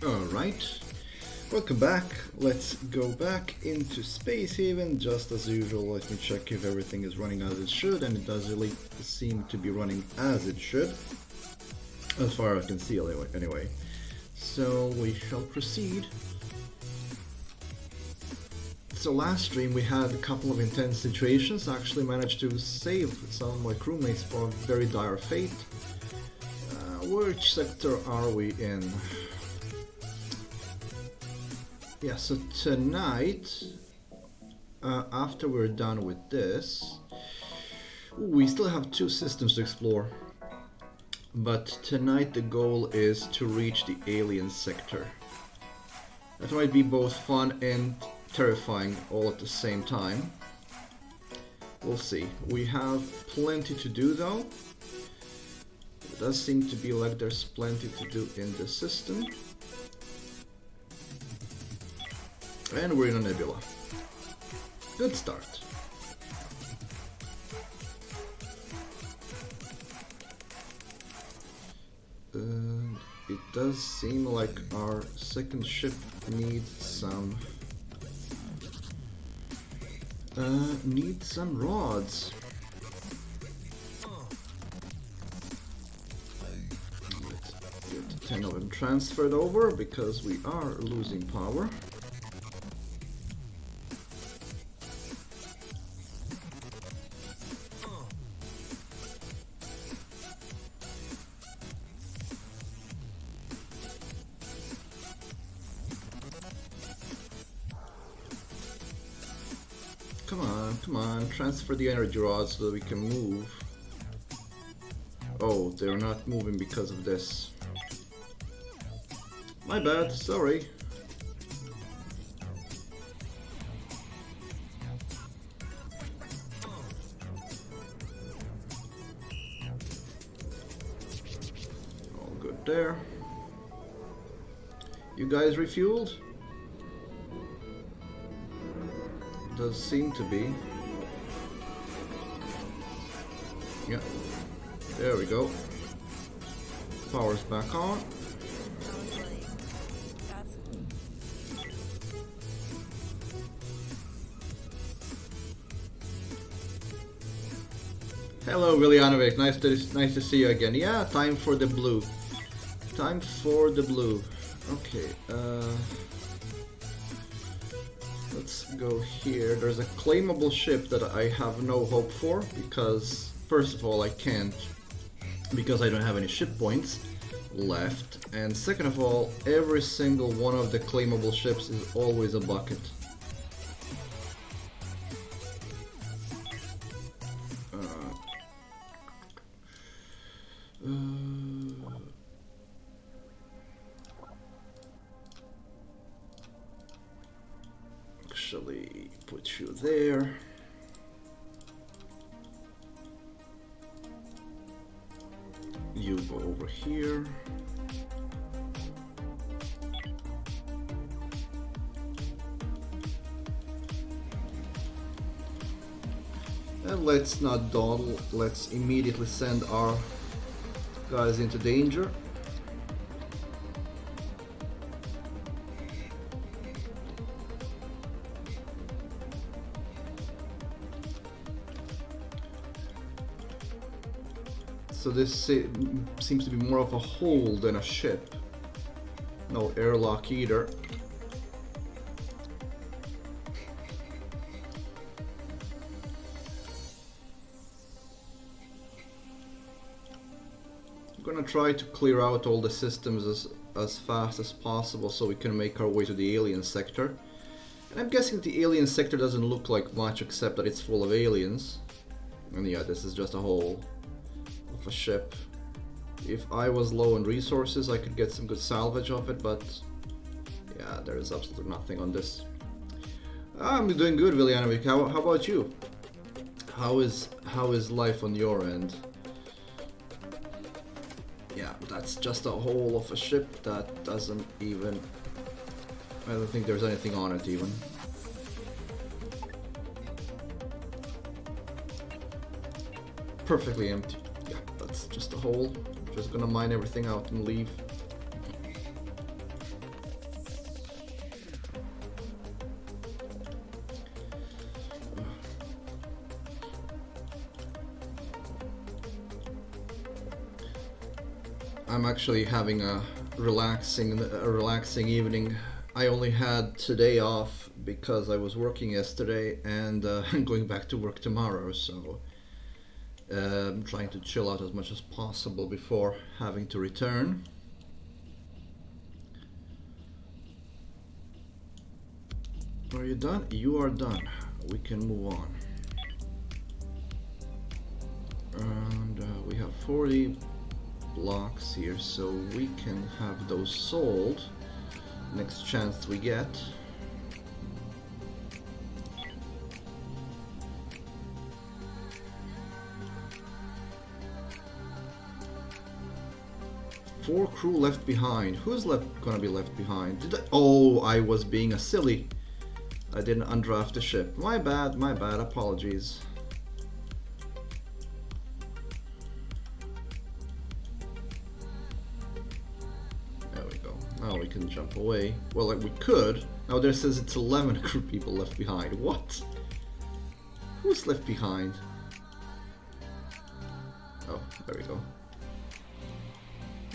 Alright, welcome back. Let's go back into Space Haven just as usual. Let me check if everything is running as it should, and it does really seem to be running as it should, as far as I can see anyway. So we shall proceed. So last stream we had a couple of intense situations. I actually managed to save some of my crewmates from a very dire fate. Which sector are we in? Yeah, so tonight, after we're done with this, we still have 2 systems to explore. But tonight the goal is to reach the alien sector. That might be both fun and terrifying all at the same time. We'll see. We have plenty to do though. It does seem to be like there's plenty to do in the system. And we're in a nebula. Good start. It does seem like our second ship needs some rods. Let's get 10 of them transferred over because we are losing power. Come on, transfer the energy rods so that we can move. Oh, they're not moving because of this. My bad, sorry. All good there. You guys refueled? Does seem to be. Yeah, there we go. Power's back on. Hello, Viljanovic. Nice to see you again. Yeah, time for the blue. Time for the blue. Okay. Let's go here. There's a claimable ship that I have no hope for because, first of all, I can't because I don't have any ship points left, and second of all, every single one of the claimable ships is always a bucket. Actually, put you there. You go over here. And let's not dawdle, let's immediately send our guys into danger. So this seems to be more of a hole than a ship. No airlock either. I'm gonna try to clear out all the systems as fast as possible so we can make our way to the alien sector. And I'm guessing the alien sector doesn't look like much except that it's full of aliens. And yeah, this is just a hole of a ship. If I was low on resources, I could get some good salvage of it, but yeah, there is absolutely nothing on this. I'm doing good, Viljanovic. How about you? How is life on your end? Yeah, that's just a hole of a ship that doesn't even... I don't think there's anything on it even. Perfectly empty. Yeah, that's just a hole. Just gonna mine everything out and leave. I'm actually having a relaxing evening. I only had today off because I was working yesterday and I'm going back to work tomorrow, so I'm trying to chill out as much as possible before having to return. Are you done? You are done. We can move on. And we have 40 blocks here, so we can have those sold next chance we get. Four crew left behind. Who's gonna be left behind? Oh, I was being a silly. I didn't undraft the ship. My bad, apologies. There we go. Now we can jump away. Well, like we could. Now there says it's 11 crew people left behind. What? Who's left behind? Oh, there we go.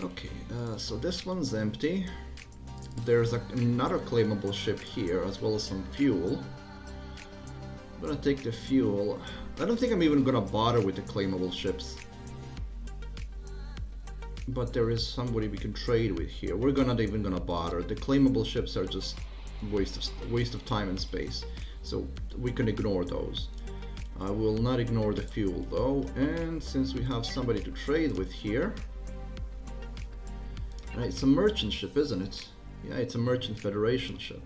Okay, so this one's empty. There's another claimable ship here, as well as some fuel. I'm gonna take the fuel. I don't think I'm even gonna bother with the claimable ships. But there is somebody we can trade with here. We're not even gonna bother. The claimable ships are just waste of time and space. So we can ignore those. I will not ignore the fuel though. And since we have somebody to trade with here. Right, it's a merchant ship, isn't it? Yeah, it's a Merchant Federation ship.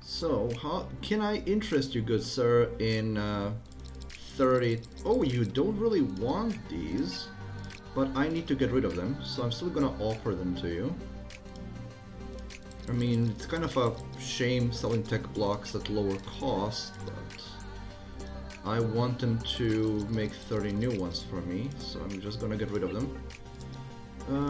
So, how can I interest you, good sir, in 30... Oh, you don't really want these, but I need to get rid of them, so I'm still gonna offer them to you. I mean, it's kind of a shame selling tech blocks at lower cost, but I want them to make 30 new ones for me, so I'm just gonna get rid of them.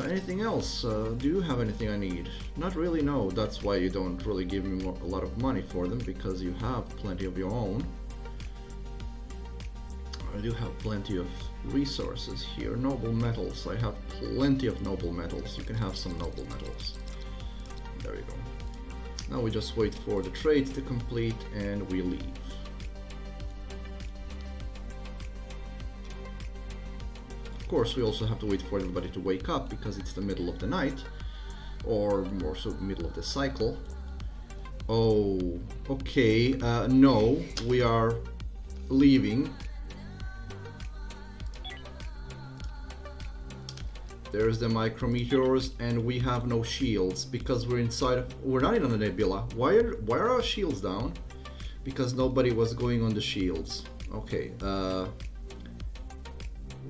Anything else? Do you have anything I need? Not really, no. That's why you don't really give me a lot of money for them, because you have plenty of your own. I do have plenty of resources here. Noble metals. I have plenty of noble metals. You can have some noble metals. There you go. Now we just wait for the trade to complete and we leave. Of course, we also have to wait for everybody to wake up because it's the middle of the night, or more so the middle of the cycle. Oh, okay. No, we are leaving. There's the micrometeors, and we have no shields because we're inside of, we're not in a nebula. Why are our shields down? Because nobody was going on the shields. Okay.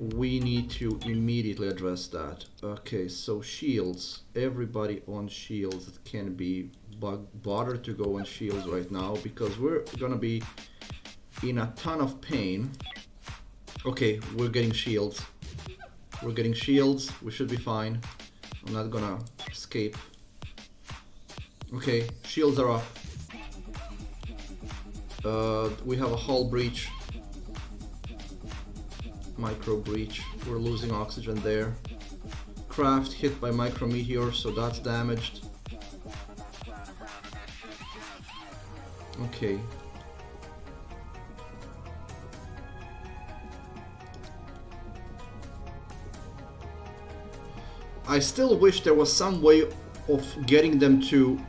We need to immediately address that. Okay, so shields. Everybody on shields. It can be bothered to go on shields right now because we're gonna be in a ton of pain. Okay, we're getting shields. We're getting shields. We should be fine. I'm not gonna escape. Okay, shields are off. We have a hull breach. Micro breach. We're losing oxygen there. Craft hit by micrometeor, so that's damaged. Okay. I still wish there was some way of getting them to...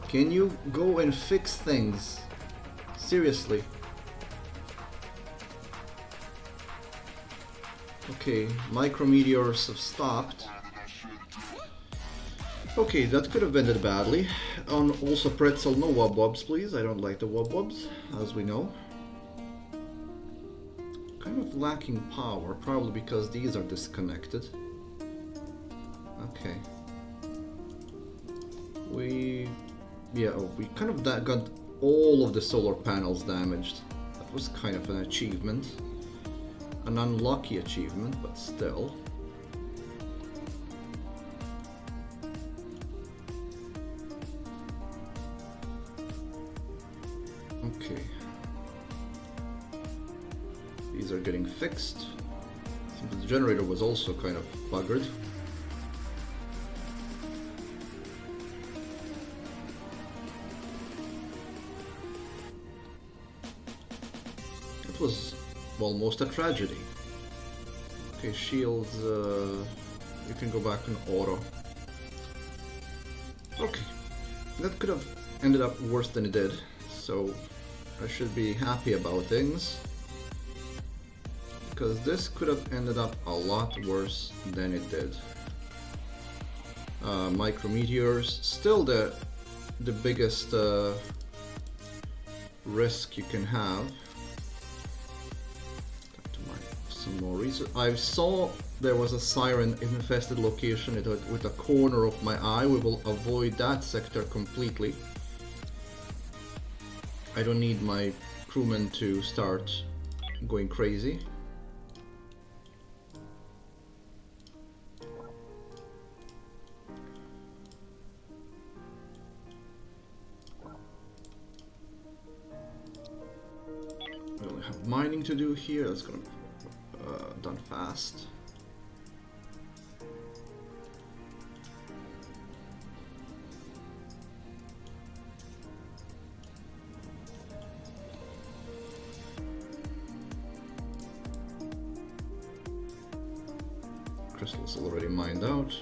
Can you go and fix things? Seriously. Okay, micrometeors have stopped. Okay, that could have ended badly. Also pretzel, no wobwobs please. I don't like the wobwobs, as we know. Kind of lacking power, probably because these are disconnected. Okay. We kind of got all of the solar panels damaged. That was kind of an achievement. An unlucky achievement, but still. Okay. These are getting fixed. The generator was also kind of buggered. It was almost a tragedy. Okay, shields, you can go back on auto. Okay, that could have ended up worse than it did, so I should be happy about things. Because this could have ended up a lot worse than it did. Micrometeors, still the biggest risk you can have. Some more research. I saw there was a siren infested location with a corner of my eye. We will avoid that sector completely. I don't need my crewmen to start going crazy. We only have mining to do here. That's gonna be done fast. Crystals already mined out.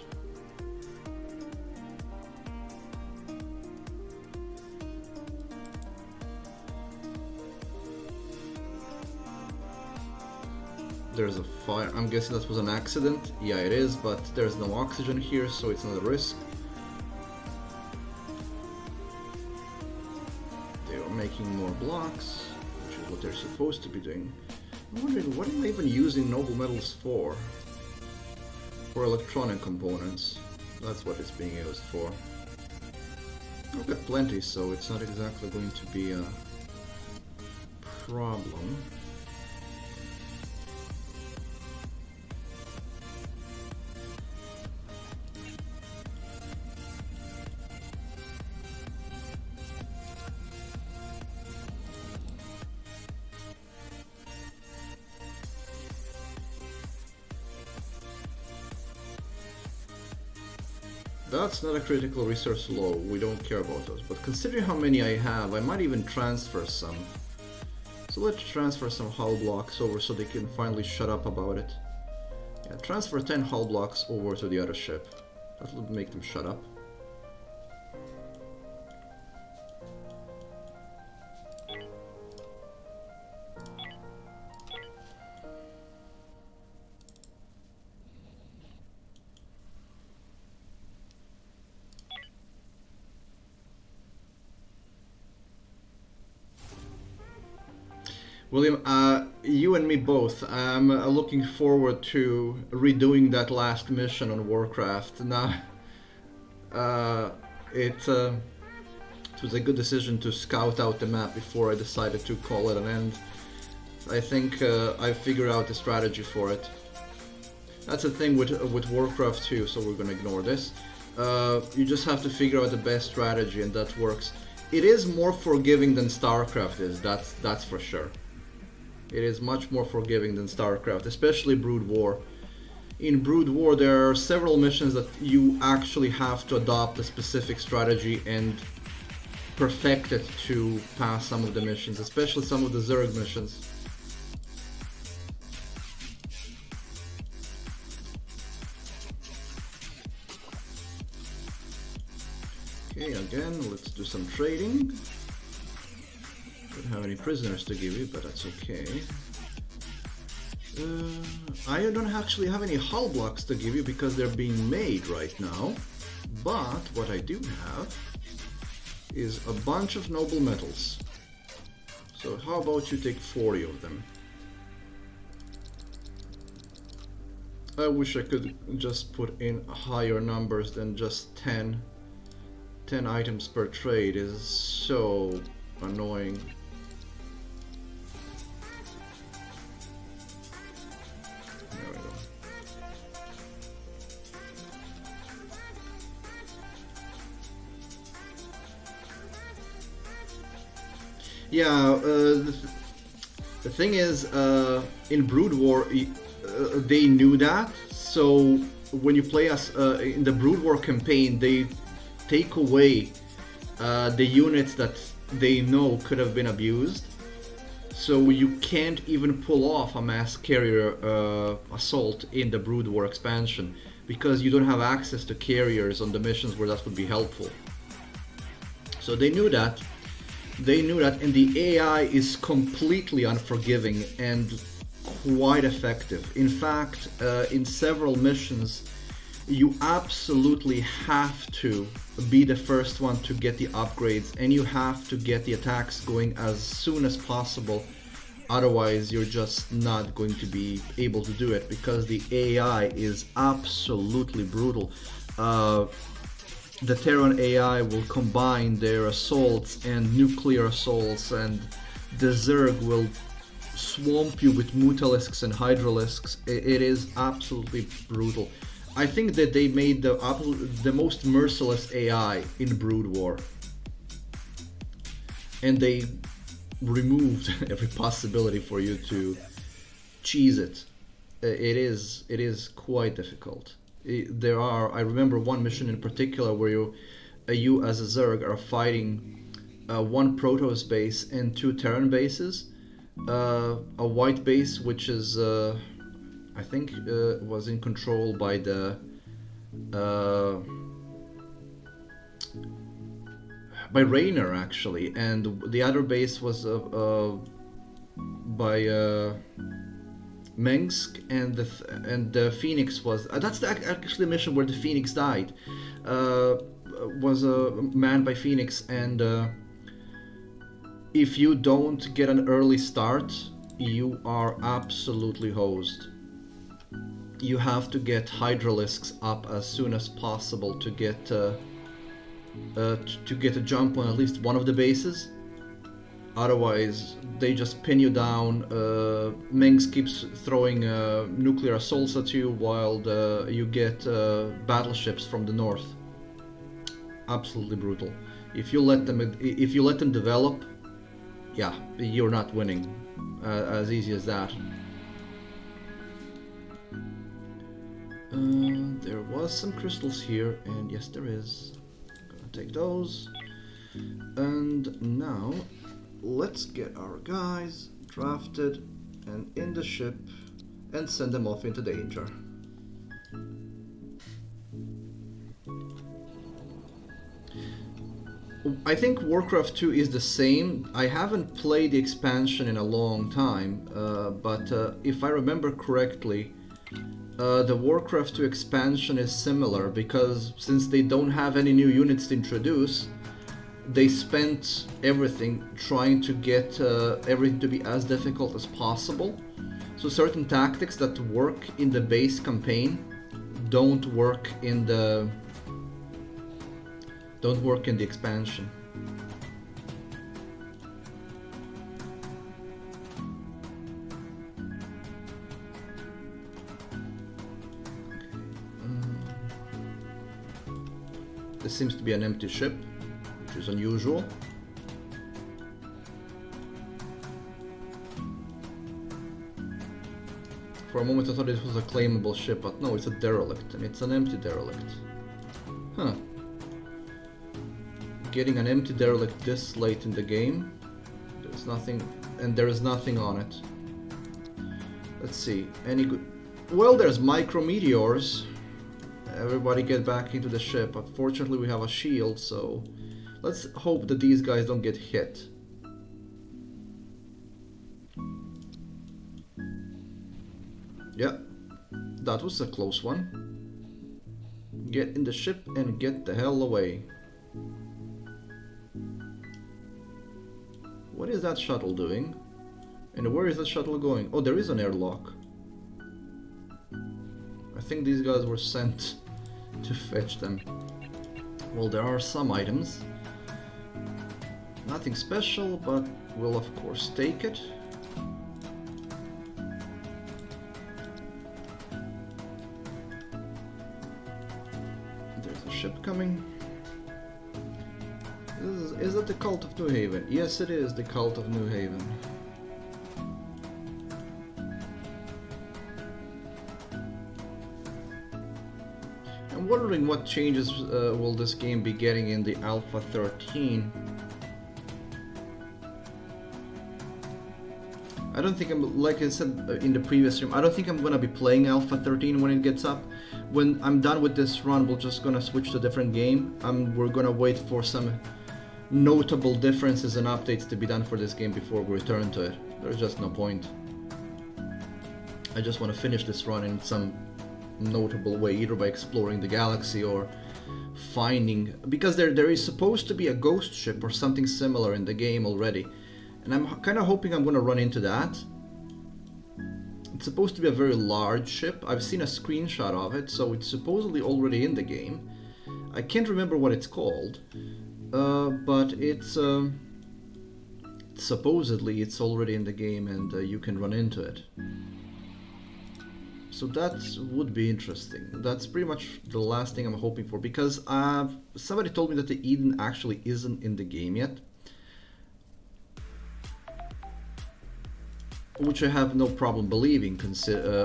There's a fire. I'm guessing that was an accident. Yeah, it is, but there's no oxygen here, so it's not a risk. They are making more blocks, which is what they're supposed to be doing. I'm wondering, what am I even using noble metals for? For electronic components. That's what it's being used for. I've got plenty, so it's not exactly going to be a problem. That's not a critical resource low, we don't care about those, but considering how many I have, I might even transfer some. So let's transfer some hull blocks over so they can finally shut up about it. Yeah, transfer 10 hull blocks over to the other ship. That'll make them shut up. William, you and me both. I'm looking forward to redoing that last mission on Warcraft. Now, it was a good decision to scout out the map before I decided to call it an end. I think I figured out the strategy for it. That's the thing with Warcraft 2, so we're gonna ignore this. You just have to figure out the best strategy, and that works. It is more forgiving than StarCraft is, that's for sure. It is much more forgiving than StarCraft, especially Brood War. In Brood War, there are several missions that you actually have to adopt a specific strategy and perfect it to pass some of the missions, especially some of the Zerg missions. Okay, again, let's do some trading. Don't have any prisoners to give you, but that's okay. I don't actually have any hull blocks to give you because they're being made right now. But what I do have is a bunch of noble metals. So how about you take 40 of them? I wish I could just put in higher numbers than just 10. 10 items per trade is so annoying. There we go. Yeah, The thing is, in Brood War, they knew that. So when you play as in the Brood War campaign, they take away the units that they know could have been abused. So you can't even pull off a mass carrier assault in the Brood War expansion because you don't have access to carriers on the missions where that would be helpful. So they knew that. And the AI is completely unforgiving and quite effective. In fact, in several missions, you absolutely have to be the first one to get the upgrades, and you have to get the attacks going as soon as possible. Otherwise, you're just not going to be able to do it because the AI is absolutely brutal. The Terran AI will combine their assaults and nuclear assaults, and the Zerg will swamp you with Mutalisks and Hydralisks. It is absolutely brutal. I think that they made the most merciless AI in Brood War. And they removed every possibility for you to cheese it. It is quite difficult. I remember one mission in particular where you as a Zerg are fighting one Protoss base and two Terran bases. A white base which is I think was in control by the by Raynor actually, and the other base was by Mengsk, and the Phoenix was that's actually the mission where the Phoenix died. Was manned by Phoenix, and if you don't get an early start, you are absolutely hosed. You have to get Hydralisks up as soon as possible to get a jump on at least one of the bases. Otherwise, they just pin you down. Mengs keeps throwing nuclear assaults at you while you get battleships from the north. Absolutely brutal. If you let them develop, yeah, you're not winning. As easy as that. There was some crystals here, and yes, there is. Gonna take those. And now, let's get our guys drafted and in the ship and send them off into danger. I think Warcraft 2 is the same. I haven't played the expansion in a long time, but if I remember correctly, the Warcraft 2 expansion is similar because since they don't have any new units to introduce, they spent everything trying to get everything to be as difficult as possible. So certain tactics that work in the base campaign don't work in the expansion. This seems to be an empty ship, which is unusual. For a moment I thought it was a claimable ship, but no, it's a derelict, and it's an empty derelict. Huh. Getting an empty derelict this late in the game, there's nothing, and there is nothing on it. Let's see, any good... Well, there's micrometeors. Everybody get back into the ship. Unfortunately, we have a shield, so let's hope that these guys don't get hit. Yeah, that was a close one. Get in the ship and get the hell away. What is that shuttle doing? And where is that shuttle going? Oh, there is an airlock. I think these guys were sent to fetch them. Well, there are some items. Nothing special, but we'll of course take it. There's a ship coming. Is that the Cult of New Haven? Yes, it is the Cult of New Haven. wondering what changes will this game be getting in the Alpha 13. I don't think I'm, like I said in the previous stream, I don't think I'm gonna be playing Alpha 13 when it gets up. When I'm done with this run, we're just gonna switch to a different game. We're gonna wait for some notable differences and updates to be done for this game before we return to it. There's just no point. I just want to finish this run in some notable way, either by exploring the galaxy or finding, because there is supposed to be a ghost ship or something similar in the game already, and I'm kind of hoping I'm going to run into that. It's supposed to be a very large ship. I've seen a screenshot of it, so it's supposedly already in the game. I can't remember what it's called, but it's supposedly it's already in the game, and you can run into it. So that would be interesting. That's pretty much the last thing I'm hoping for, because somebody told me that the Eden actually isn't in the game yet, which I have no problem believing,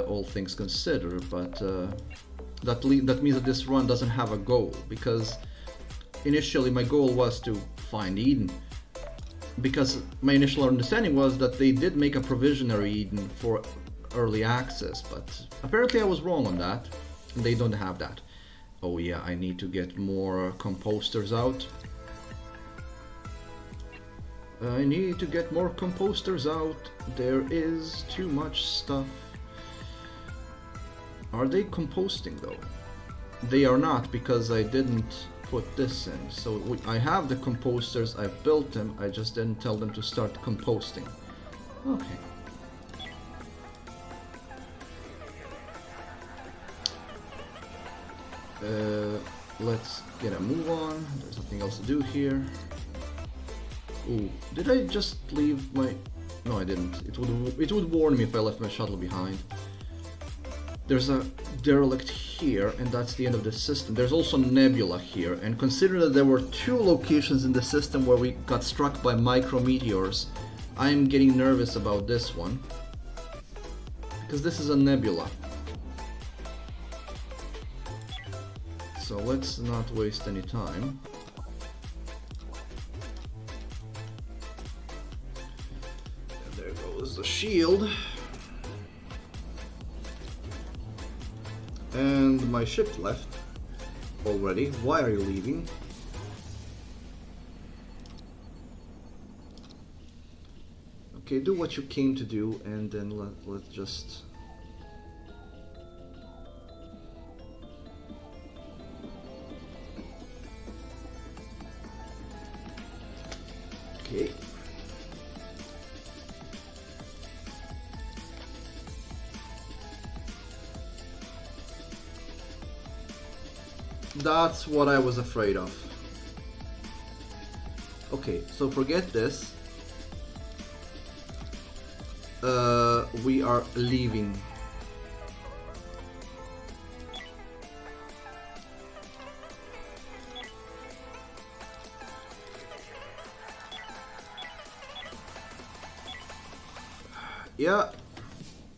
all things considered, but that means that this run doesn't have a goal, because initially my goal was to find Eden, because my initial understanding was that they did make a provisionary Eden for early access, but apparently I was wrong on that, and they don't have that. Oh yeah, I need to get more composters out. I need to get more composters out. There is too much stuff. Are they composting though? They are not, because I didn't put this in. So I have the composters, I've built them, I just didn't tell them to start composting. Okay. Let's get a move on. There's nothing else to do here. Ooh, did I just leave my... No, I didn't. It would warn me if I left my shuttle behind. There's a derelict here, and that's the end of the system. There's also Nebula here, and considering that there were 2 locations in the system where we got struck by micrometeors, I'm getting nervous about this one, because this is a nebula. So let's not waste any time. And there goes the shield. And my ship left already. Why are you leaving? Okay, do what you came to do, and then let's just... Okay. That's what I was afraid of. Okay, so forget this. We are leaving. Yeah,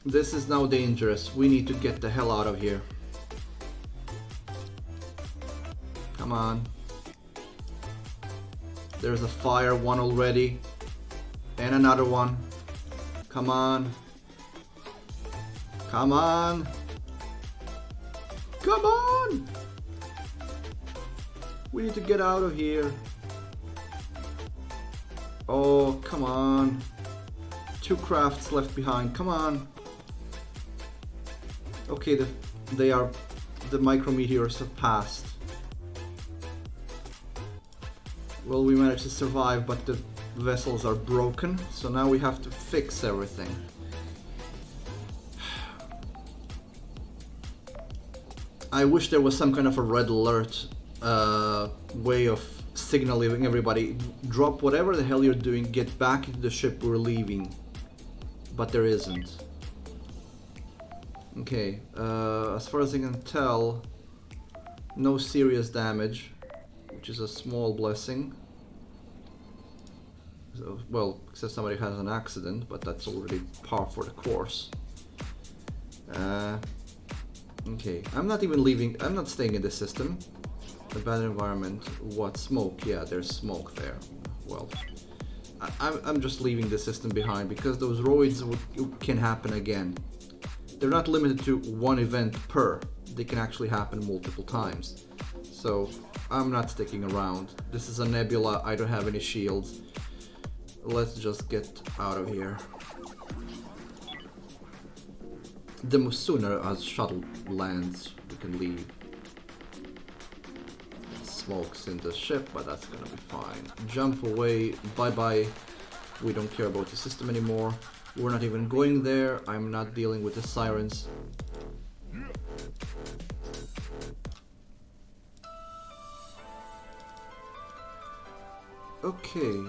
this is now dangerous. We need to get the hell out of here. Come on. There's a fire one already. And another one. Come on. Come on. Come on! We need to get out of here. Oh, come on. 2 crafts left behind. Come on. Okay, the micrometeors have passed. Well, we managed to survive, but the vessels are broken, so now we have to fix everything. I wish there was some kind of a red alert way of signaling everybody, drop whatever the hell you're doing, get back into the ship, we're leaving. But there isn't. Okay, as far as I can tell, no serious damage, which is a small blessing. So, well, except somebody has an accident, but that's already par for the course. Okay, I'm not even leaving, I'm not staying in this system. A bad environment. What? Smoke? Yeah, there's smoke there. Well, I'm just leaving the system behind because those roids can happen again. They're not limited to one event per. They can actually happen multiple times. So I'm not sticking around. This is a nebula. I don't have any shields. Let's just get out of here. The sooner as shuttle lands, we can leave. Smokes in the ship, but that's gonna be fine. Jump away. Bye bye. We don't care about the system anymore. We're not even going there. I'm not dealing with the sirens. Okay,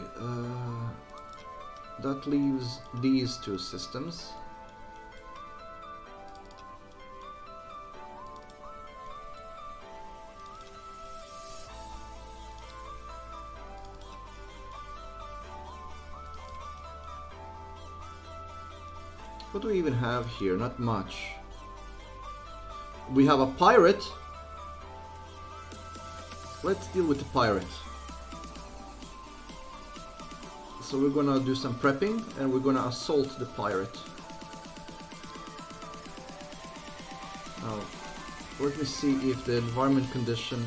that leaves these two systems. What do we even have here? Not much. We have a pirate. Let's deal with the pirate. So we're gonna do some prepping and we're gonna assault the pirate. Now, let me see if the environment condition...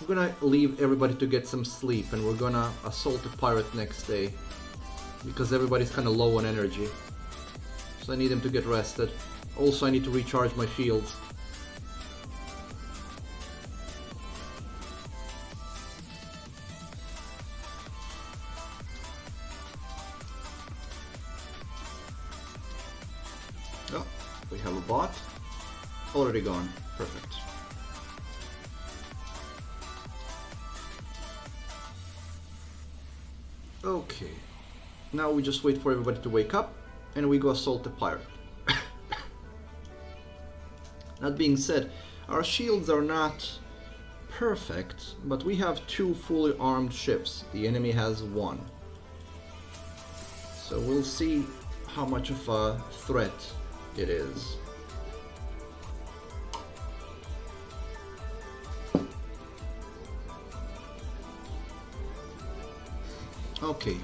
We're gonna leave everybody to get some sleep and we're gonna assault the pirate next day. Because everybody's kinda low on energy. So I need them to get rested. Also I need to recharge my shields. Oh, we have a bot. Already gone. Perfect. Okay. Now we just wait for everybody to wake up and we go assault the pirate. That being said, our shields are not perfect, but we have 2 fully armed ships. The enemy has 1. So we'll see how much of a threat it is. Okay.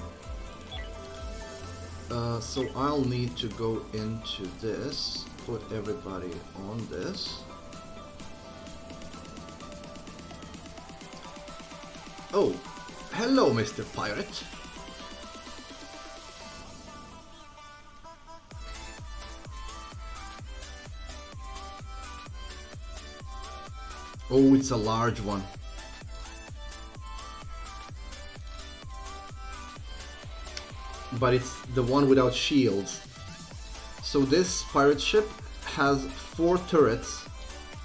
So I'll need to go into this, put everybody on this. Oh, hello, Mr. Pirate. Oh, it's a large one. But it's the one without shields. So this pirate ship has 4 turrets,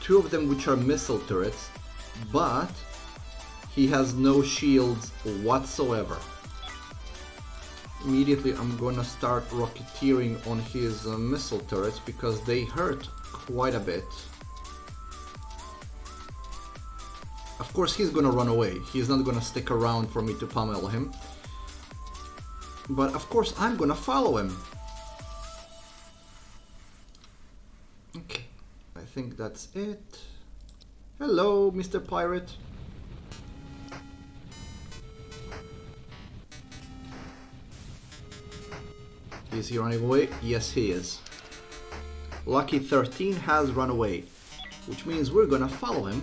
2 of them which are missile turrets, but he has no shields whatsoever. Immediately I'm gonna start rocketeering on his missile turrets because they hurt quite a bit. Of course he's gonna run away, he's not gonna stick around for me to pummel him. But of course I'm gonna follow him. Okay, I think that's it. Hello, Mr. Pirate. Is he running away? Yes, he is. Lucky 13 has run away, which means we're gonna follow him.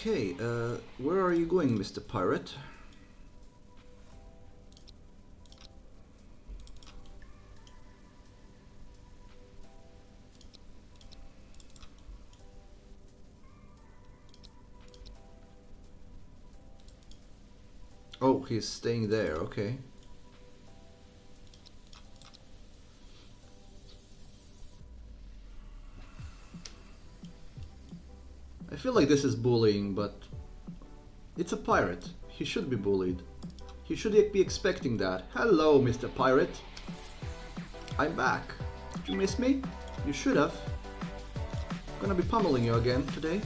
Okay, where are you going, Mr. Pirate? Oh, he's staying there, okay. I feel like this is bullying, but it's a pirate. He should be bullied. He should be expecting that. Hello, Mr. Pirate. I'm back. Did you miss me? You should have. Gonna be pummeling you again today.